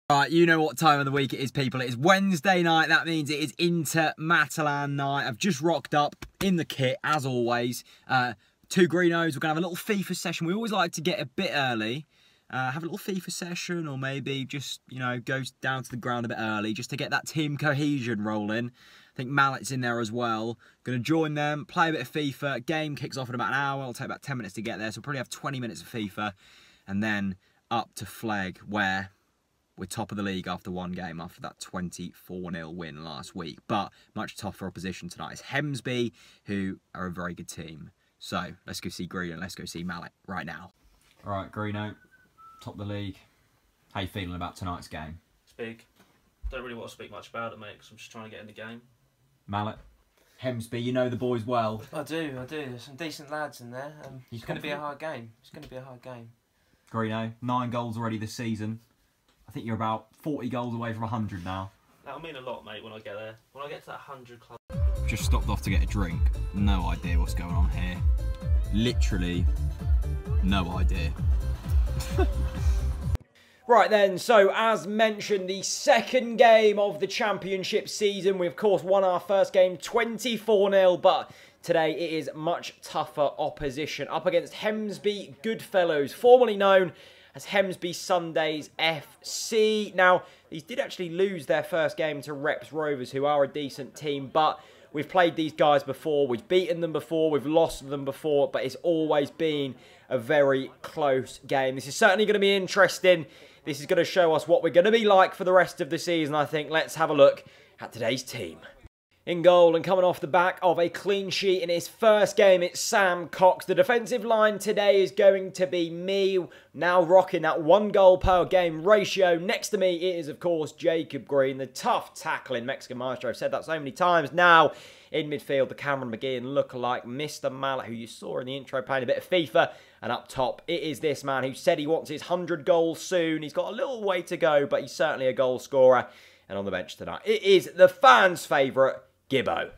Right, you know what time of the week it is, people. It is Wednesday night. That means it is Inter Matalan night. I've just rocked up in the kit, as always. Two greenos. We're going to have a little FIFA session. We always like to get a bit early. Have a little FIFA session, or maybe just, you know, go down to the ground a bit early just to get that team cohesion rolling. I think Mallet's in there as well. Going to join them, play a bit of FIFA. Game kicks off in about an hour. It'll take about 10 minutes to get there, so we'll probably have 20 minutes of FIFA. And then up to Flegg, where we're top of the league after one game, after that 24-0 win last week. But much tougher opposition tonight. It's Hemsby, who are a very good team. So let's go see Greeno, let's go see Mallet right now. All right, Greeno, top of the league. How you feeling about tonight's game? It's big. Don't really want to speak much about it, mate, because I'm just trying to get in the game. Mallet, Hemsby, you know the boys well. I do. There's some decent lads in there. It's going to be a hard game. Greeno, 9 goals already this season. I think you're about 40 goals away from 100 now. That'll mean a lot, mate, when I get there. When I get to that 100 club. Just stopped off to get a drink. No idea what's going on here. Literally, no idea. Right then, so as mentioned, the second game of the championship season. We, of course, won our first game 24-0, but today it is much tougher opposition. Up against Hemsby Goodfellows, formerly known as Hemsby Sundays FC. Now, these did actually lose their first game to Reps Rovers, who are a decent team, but we've played these guys before, we've beaten them before, we've lost them before, but it's always been a very close game. This is certainly going to be interesting. This is going to show us what we're going to be like for the rest of the season, I think. Let's have a look at today's team. In goal and coming off the back of a clean sheet in his first game, it's Sam Cox. The defensive line today is going to be me, now rocking that 1 goal per game ratio. Next to me, it is, of course, Jacob Green, the tough tackling Mexican maestro. I've said that so many times now. In midfield, the Cameron McGeehan lookalike, Mr. Mallet, who you saw in the intro playing a bit of FIFA. And up top, it is this man who said he wants his 100 goals soon. He's got a little way to go, but he's certainly a goal scorer. And on the bench tonight, it is the fans' favourite, Gibbo.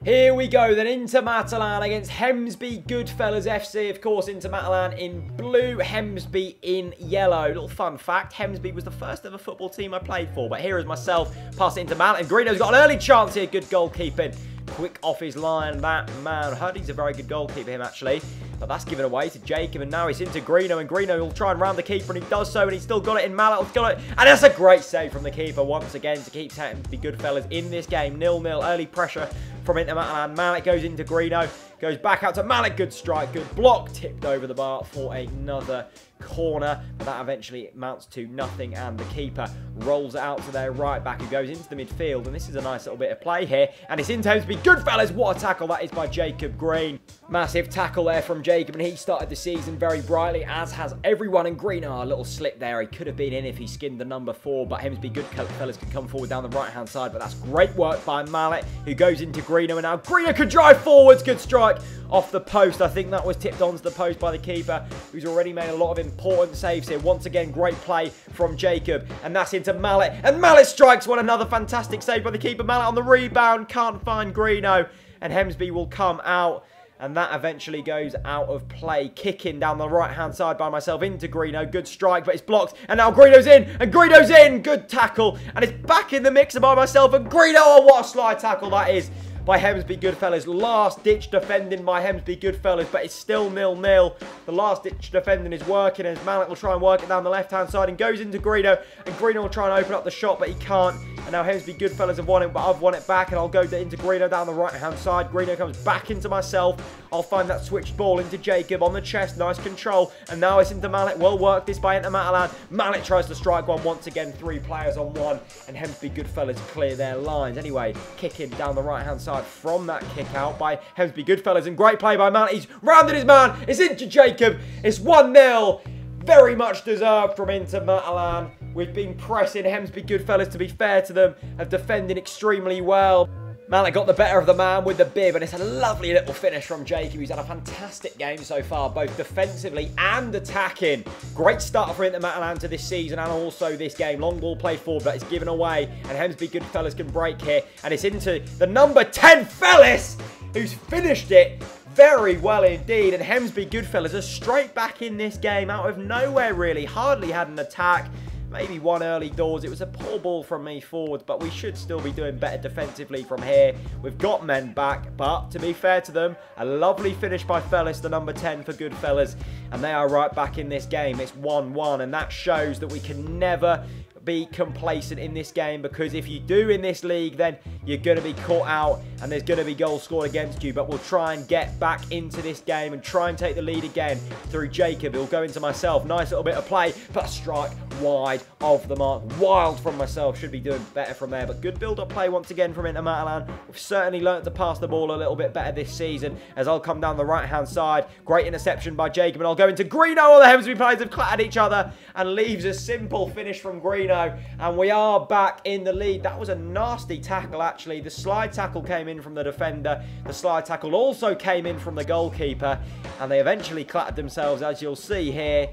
Here we go then, Inter Matalan against Hemsby Goodfellas FC. Of course, Inter Matalan in blue, Hemsby in yellow. Little fun fact, Hemsby was the first ever football team I played for, but here is myself, pass it into Mallet, and Greeno's got an early chance here, good goalkeeping. Quick off his line, that man. Huddy's a very good goalkeeper, him actually. But that's given away to Jacob, and now it's into Greeno, and Greeno will try and round the keeper, and he does so, and he's still got it in Mallet. He's got it, and that's a great save from the keeper once again to keep Hemsby Goodfellas in this game. 0-0, early pressure from Inter Matalan. Mallet goes into Greeno, goes back out to Mallet. Good strike, good block, tipped over the bar for another corner, but that eventually amounts to nothing, and the keeper rolls it out to their right back, who goes into the midfield, and this is a nice little bit of play here, and it's into Hemsby Goodfellas. What a tackle that is by Jacob Green. Massive tackle there from Jacob, and he started the season very brightly, as has everyone in Green. A little slip there, he could have been in if he skinned the number 4, but Hemsby Goodfellas can come forward down the right hand side, but that's great work by Mallet, who goes into Greeno, and now Greeno could drive forwards. Good strike off the post. I think that was tipped onto the post by the keeper, who's already made a lot of important saves here. Once again, great play from Jacob, and that's into Mallet, and Mallet strikes one. Another fantastic save by the keeper. Mallet on the rebound, can't find Greeno, and Hemsby will come out, and that eventually goes out of play. Kicking down the right hand side by myself into Greeno. Good strike, but it's blocked, and now Greeno's in, and Greeno's in. Good tackle, and it's back in the mixer by myself, and Greeno. Oh, what a slide tackle that is by Hemsby Goodfellas. Last-ditch defending by Hemsby Goodfellas, but it's still 0-0. The last-ditch defending is working, as Mallet will try and work it down the left-hand side and goes into Greeno, and Greeno will try and open up the shot, but he can't. And now Hemsby Goodfellas have won it, but I've won it back, and I'll go into Greeno down the right-hand side. Greeno comes back into myself. I'll find that switched ball into Jacob on the chest. Nice control. And now it's into Mallet. Well worked this by Inter Matalan. Mallet tries to strike one once again. 3 players on 1. And Hemsby Goodfellas clear their lines. Anyway, kicking down the right-hand side from that kick out by Hemsby Goodfellas. And great play by Mallet. He's rounded his man. It's into Jacob. It's 1-0. Very much deserved from Inter Matalan. We've been pressing Hemsby Goodfellas, to be fair to them, have defended extremely well. Mallet got the better of the man with the bib, and it's a lovely little finish from Jacob, who's had a fantastic game so far, both defensively and attacking. Great start for Inter Matalan to this season and also this game. Long ball played forward, but it's given away, and Hemsby Goodfellas can break here, and it's into the number 10 Fellas, who's finished it very well indeed. And Hemsby Goodfellas are straight back in this game out of nowhere, really. Hardly had an attack. maybe one early doors. It was a poor ball from me forward, but we should still be doing better defensively from here. We've got men back, but to be fair to them, a lovely finish by Fellas, the number 10 for Goodfellas, and they are right back in this game. It's 1-1, and that shows that we can never be complacent in this game, because if you do in this league, then you're going to be caught out and there's going to be goals scored against you. But we'll try and get back into this game and try and take the lead again through Jacob. He'll go into myself. Nice little bit of play, but a strike wide of the mark. Wild from myself. Should be doing better from there, but good build-up play once again from Inter Matalan. We've certainly learnt to pass the ball a little bit better this season, as I'll come down the right-hand side. Great interception by Jacob, and I'll go into Greeno. All the Hemsby players have clattered each other and leaves a simple finish from Greeno. And we are back in the lead. That was a nasty tackle, actually. The slide tackle came in from the defender. The slide tackle also came in from the goalkeeper. And they eventually clattered themselves, as you'll see here.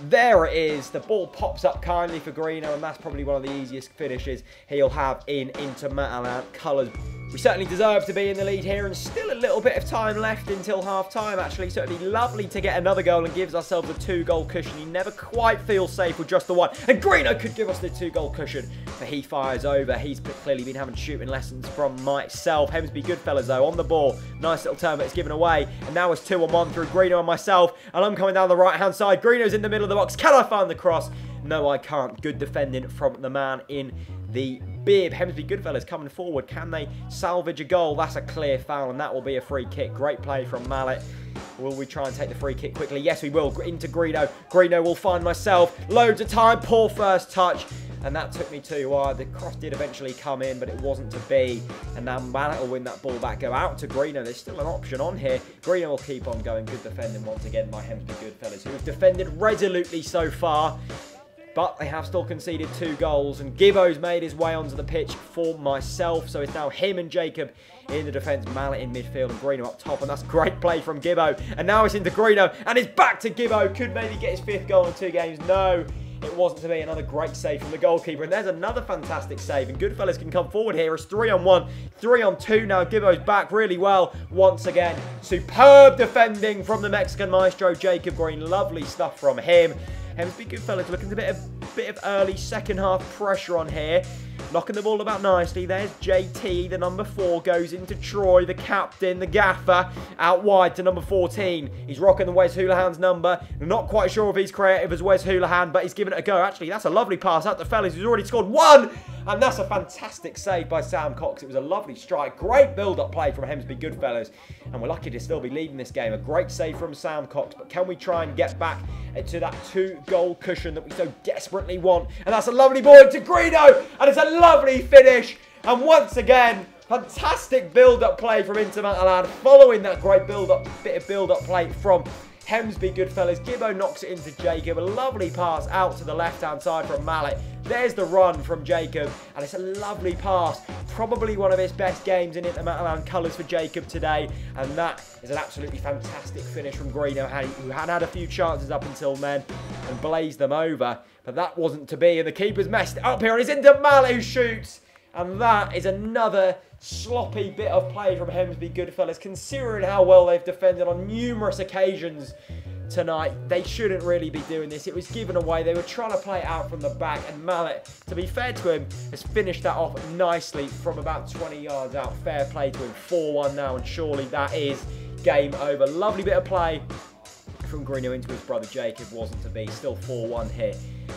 There it is. The ball pops up kindly for Greeno, and that's probably one of the easiest finishes he'll have in Inter Matalan colours. We certainly deserve to be in the lead here, and still a little bit of time left until half-time, actually. So it'd be lovely to get another goal and gives ourselves a 2-goal cushion. You never quite feel safe with just the one. And Greeno could give us the 2-goal cushion, but he fires over. He's clearly been having shooting lessons from myself. Hemsby Goodfellas, though, on the ball. Nice little turn, but it's given away. And now it's 2-on-1 through Greeno and myself. And I'm coming down the right-hand side. Greeno's in the middle of the box. Can I find the cross? No, I can't. Good defending from the man in the bib. Hemsby Goodfellas coming forward. Can they salvage a goal? That's a clear foul, and that will be a free kick. Great play from Mallet. Will we try and take the free kick quickly? Yes, we will. Into Greeno. Greeno will find myself. Loads of time. Poor first touch. And that took me too wide. The cross did eventually come in, but it wasn't to be. And now Mallet will win that ball back. Go out to Greeno. There's still an option on here. Greeno will keep on going. Good defending once again by Hemsby Goodfellas, who have defended resolutely so far. But they have still conceded 2 goals. And Gibbo's made his way onto the pitch for myself. So it's now him and Jacob in the defence. Mallet in midfield and Greeno up top. And that's great play from Gibbo. And now it's into Greeno. And it's back to Gibbo. Could maybe get his 5th goal in 2 games. No, it wasn't to be. Another great save from the goalkeeper. And there's another fantastic save. And Goodfellas can come forward here. It's 3-on-1. 3-on-2 now. Gibbo's back really well once again. Superb defending from the Mexican maestro, Jacob Green. Lovely stuff from him. Hemsby Goodfellas looking a bit of early second half pressure on here. Knocking the ball about nicely. There's JT, the number 4, goes into Troy, the captain, the gaffer, out wide to number 14. He's rocking the Wes Houlihan's number. I'm not quite sure if he's creative as Wes Houlihan, but he's giving it a go. Actually, that's a lovely pass out to Fellas, who's already scored 1. And that's a fantastic save by Sam Cox. It was a lovely strike. Great build-up play from Hemsby Goodfellas. And we're lucky to still be leading this game. A great save from Sam Cox. But can we try and get back to that 2-goal cushion that we so desperately want? And that's a lovely ball into Greeno. And it's a lovely finish. And once again, fantastic build-up play from Inter Matalan. Following that great bit of build-up play from Hemsby Goodfellas. Gibbo knocks it into Jacob. A lovely pass out to the left-hand side from Mallet. There's the run from Jacob. And it's a lovely pass. Probably one of his best games in Inter Matalan colours for Jacob today. And that is an absolutely fantastic finish from Greeno, who had a few chances up until then and blazed them over. But that wasn't to be. And the keeper's messed it up here. And it's into Mallet, who shoots. And that is another sloppy bit of play from Hemsby Goodfellas, considering how well they've defended on numerous occasions tonight. They shouldn't really be doing this. It was given away. They were trying to play it out from the back, and Mallet, to be fair to him, has finished that off nicely from about 20 yards out. Fair play to him. 4-1 now, and surely that is game over. Lovely bit of play from Greeno into his brother Jacob. Wasn't to be. Still 4-1 here.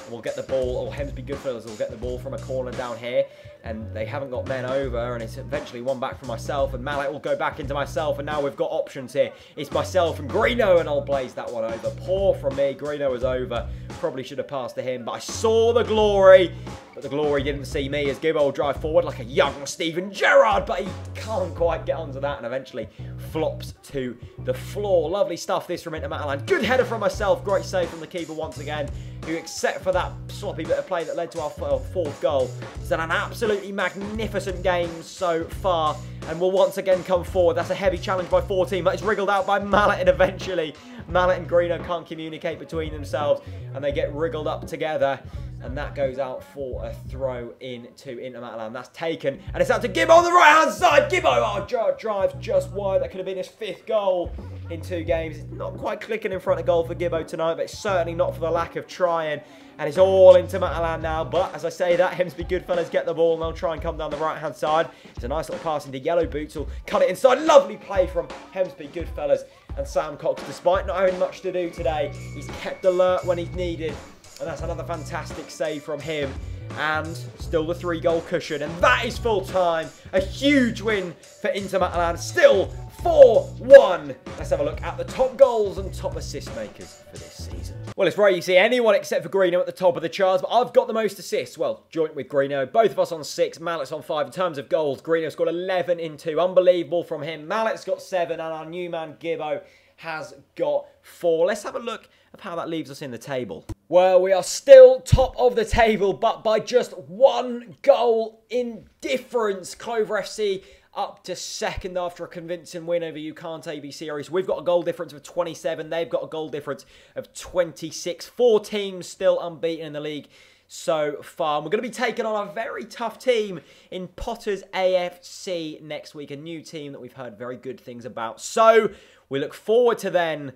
We'll get the ball, or Hemsby Goodfellas will get the ball from a corner down here, and they haven't got men over, and it's eventually one back for myself, and Mallet will go back into myself, and now we've got options here. It's myself and Greeno, and I'll blaze that one over. Poor from me. Greeno was over. Probably should have passed to him, but I saw the glory, but the glory didn't see me as Gibbo will drive forward like a young Steven Gerrard, but he can't quite get onto that, and eventually flops to the floor. Lovely stuff this from Inter Matalan. Good header from myself. Great save from the keeper once again, who, except for that sloppy bit of play that led to our 4th goal, has done an absolutely magnificent game so far, and will once again come forward. That's a heavy challenge by 14, but it's wriggled out by Mallet, and eventually Mallet and Greeno can't communicate between themselves, and they get wriggled up together. And that goes out for a throw in to Inter Matalan. That's taken, and it's out to Gibbo on the right-hand side. Gibbo drives just wide. That could have been his 5th goal in 2 games. It's not quite clicking in front of goal for Gibbo tonight, but it's certainly not for the lack of trying. And it's all into Matalan now. But as I say that, Hemsby Goodfellas get the ball and they'll try and come down the right-hand side. It's a nice little pass into Yellow Boots. Will cut it inside. Lovely play from Hemsby Goodfellas. And Sam Cox, despite not having much to do today, he's kept alert when he's needed. And that's another fantastic save from him. And still the 3-goal cushion. And that is full time. A huge win for Inter Matalan. Still 4-1. Let's have a look at the top goals and top assist makers for this season. Well, it's rare you see anyone except for Greeno at the top of the charts, but I've got the most assists. Well, joint with Greeno. Both of us on 6, Mallett's on 5. In terms of goals, Greeno's got 11 in 2. Unbelievable from him. Mallett's got 7, and our new man, Gibbo, has got 4. Let's have a look at how that leaves us in the table. Well, we are still top of the table, but by just 1 goal in difference. Clover FC up to 2nd after a convincing win over UConn AB series. We've got a goal difference of 27. They've got a goal difference of 26. 4 teams still unbeaten in the league so far. And we're going to be taking on a very tough team in Potters AFC next week. A new team that we've heard very good things about. So we look forward to then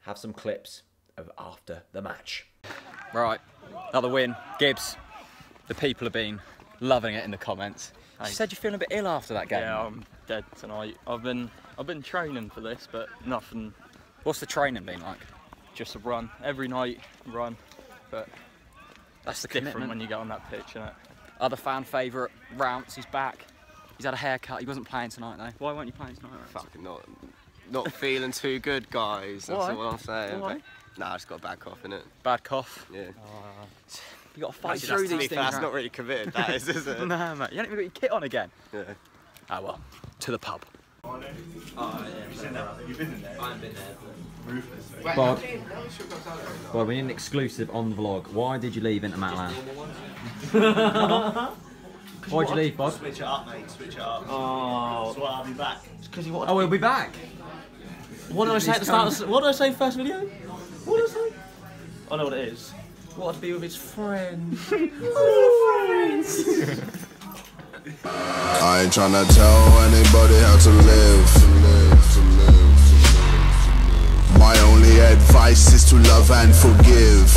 have some clips of after the match. Right, another win. Gibbs, the people have been loving it in the comments. You said you're feeling a bit ill after that game. Yeah, I'm dead tonight. I've been training for this, but nothing. What's the training been like? Just a run every night, run. But that's the different commitment when you get on that pitch, isn't it? Other fan favourite, Rounce, he's back. He's had a haircut. He wasn't playing tonight though. Why weren't you playing tonight, Rounce? Fucking not feeling too good, guys. That's Why? all I'm saying. Why? Nah, I just got a bad cough, innit? Bad cough. Yeah. You got to fight Actually, through to these be things. fair, that's not really committed, that is it? Nah, mate. You haven't even got your kit on again. Yeah. Ah, well. To the pub. Oh, yeah. You've been in there? I haven't been there. Ruthless. Bob, we need an exclusive on the vlog. Why did you leave Inter Matalan? Why'd you leave, Bob? Switch it up, mate. Switch it up. Oh. That's why I'll be back. Because you wanted. Oh, we'll be back. What did I say at the start? What did I say first video? What did I say? I know what it is. What to be with his friends. I ain't tryna tell anybody how to live. My only advice is to love and forgive.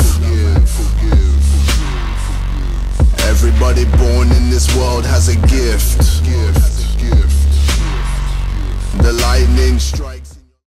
Everybody born in this world has a gift. The lightning strikes.